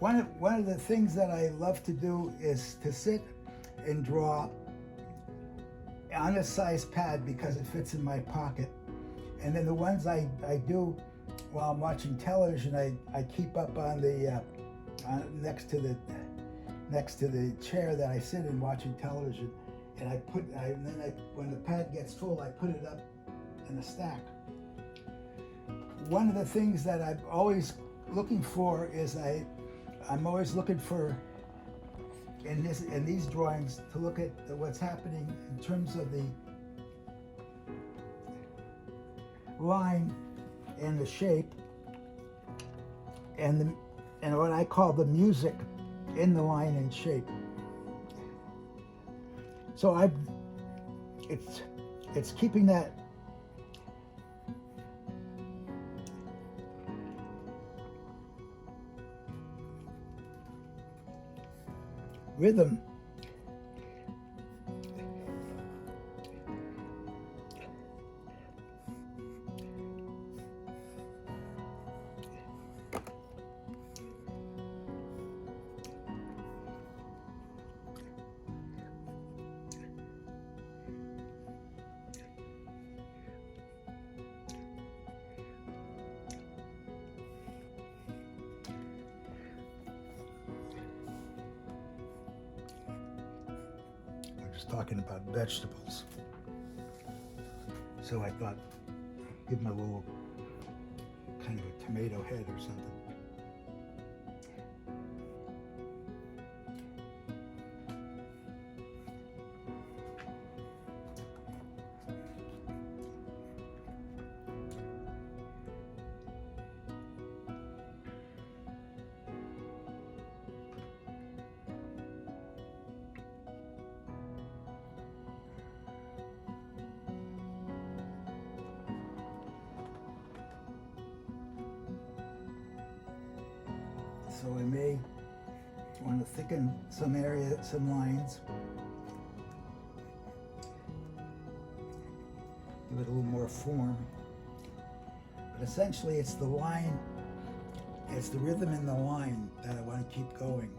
one of the things that I love to do is to sit and draw on a size pad because it fits in my pocket. And then the ones I do while I'm watching television, I keep up on the next to the chair that I sit in watching television, and when the pad gets full, I put it up in a stack. One of the things that I'm always looking for is I'm always looking for in these drawings to look at what's happening in terms of the line and the shape and what I call the music in the line and shape. So it's keeping that rhythm. Talking about vegetables, so I thought give them a little kind of a tomato head or something. So I may want to thicken some lines, give it a little more form. But essentially it's the line, it's the rhythm in the line that I want to keep going.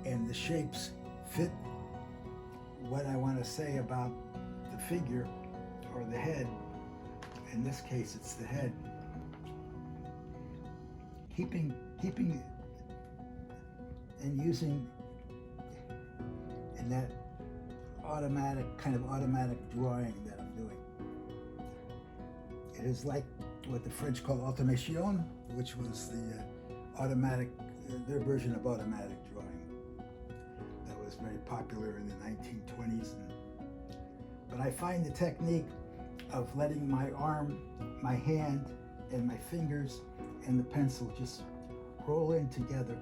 And the shapes fit what I want to say about the figure or the head. In this case, it's the head. Keeping and using in that automatic drawing that I'm doing. It is like what the French call automation, which was the their version of automatic drawing. That was very popular in the 1920s. But I find the technique of letting my arm, my hand, and my fingers and the pencil just roll in together.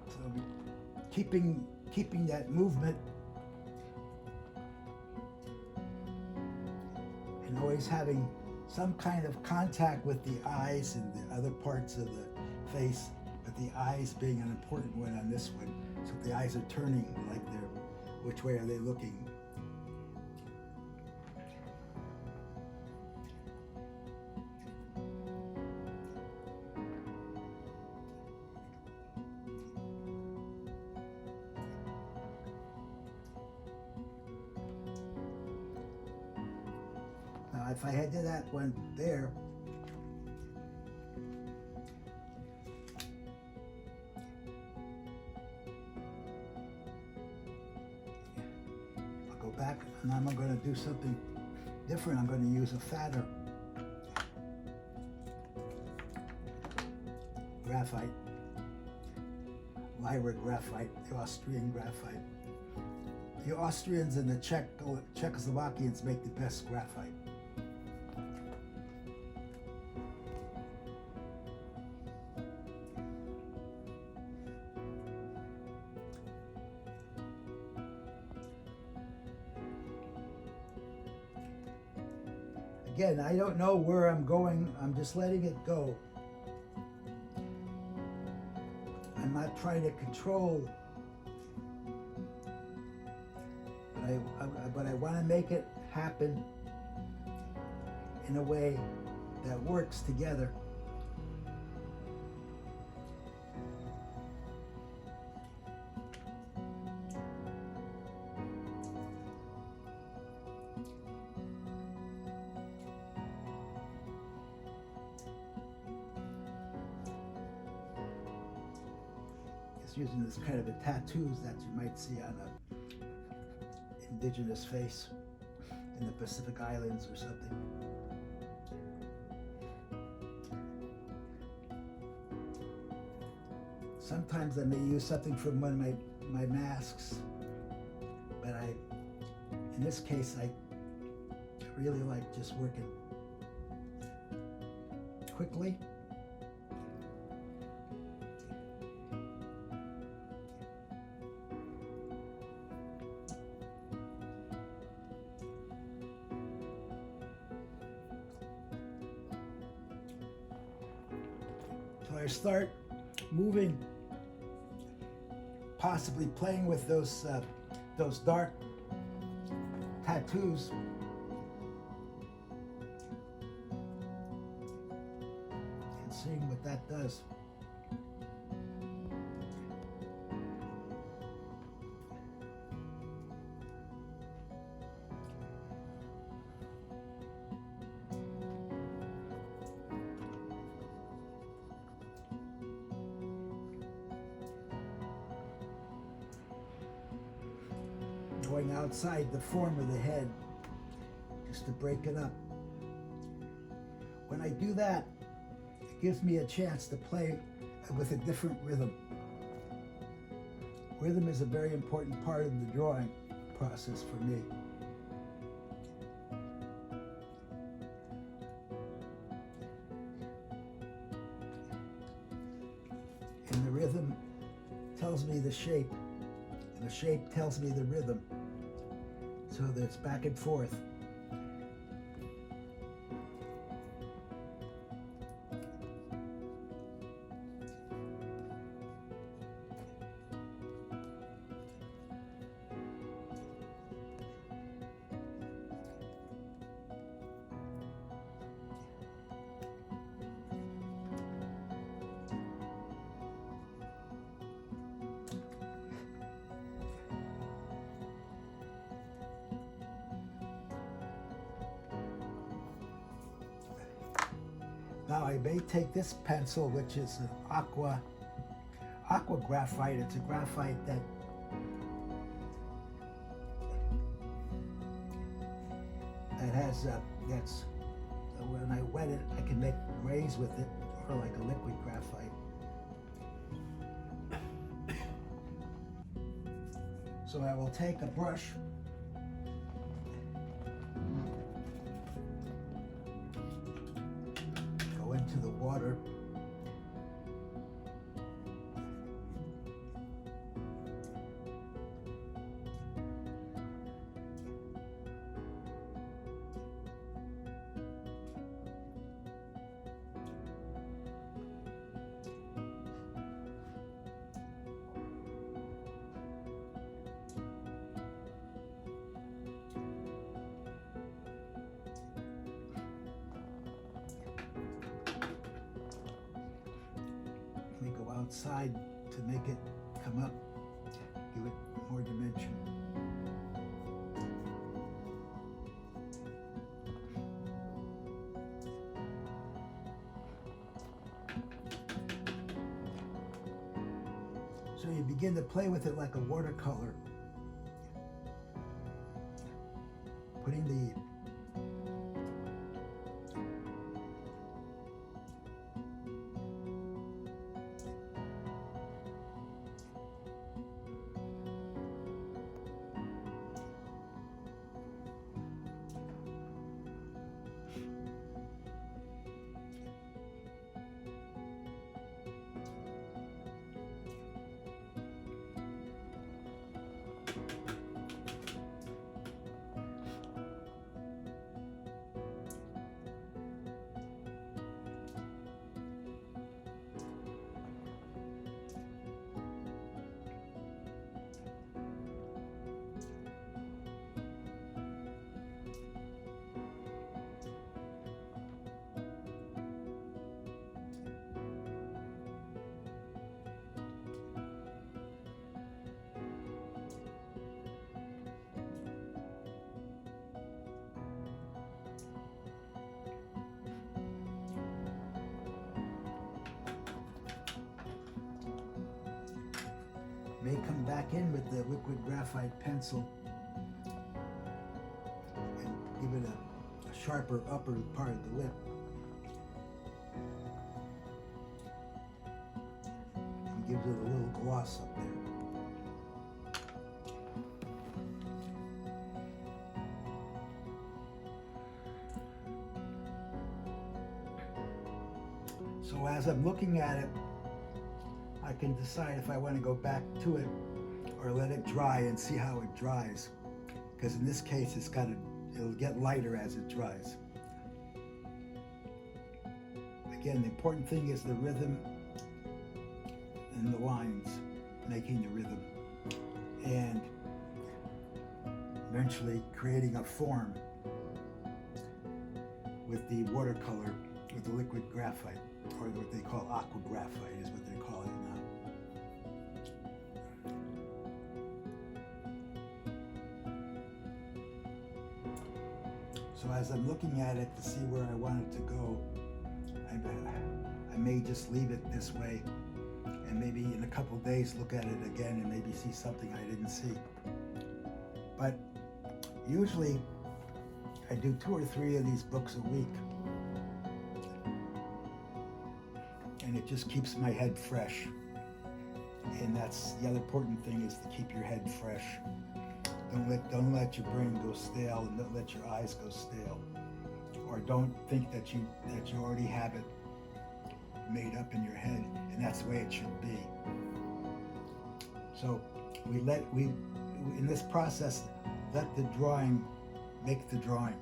So keeping that movement and always having some kind of contact with the eyes and the other parts of the face, but the eyes being an important one on this one. So the eyes are turning like which way are they looking? Now, if I had did that one there, I'll go back and I'm going to do something different. I'm going to use a fatter graphite, Lyra graphite, the Austrian graphite. The Austrians and the Czechoslovakians make the best graphite. Again, I don't know where I'm going. I'm just letting it go. I'm not trying to control, but I want to make it happen in a way that works together. Just using this kind of a tattoos that you might see on a indigenous face in the Pacific Islands or something. Sometimes I may use something from one of my masks, but in this case, I really like just working quickly. So I start moving, possibly playing with those dark tattoos. And seeing what that does. Going outside the form of the head, just to break it up. When I do that, it gives me a chance to play with a different rhythm. Rhythm is a very important part of the drawing process for me. And the rhythm tells me the shape, and the shape tells me the rhythm. So that it's back and forth. Now I may take this pencil, which is an aqua graphite. It's a graphite that has that's when I wet it, I can make rays with it, or like a liquid graphite. So I will take a brush. Into the water. Outside to make it come up, give it more dimension. So you begin to play with it like a watercolor, putting the may come back in with the liquid graphite pencil and give it a sharper upper part of the lip. And gives it a little gloss up there. So as I'm looking at it, I can decide if I want to go back to it or let it dry and see how it dries. Because in this case, it'll get lighter as it dries. Again, the important thing is the rhythm and the lines, making the rhythm. And eventually creating a form with the watercolor, with the liquid graphite, or what they call aqua graphite is what they're calling it now. So as I'm looking at it to see where I want it to go, I may just leave it this way and maybe in a couple days look at it again and maybe see something I didn't see. But usually I do 2 or 3 of these books a week. And it just keeps my head fresh. And that's the other important thing, is to keep your head fresh. Don't let your brain go stale, and don't let your eyes go stale. Or don't think that you already have it made up in your head, and that's the way it should be. So we in this process, let the drawing make the drawing.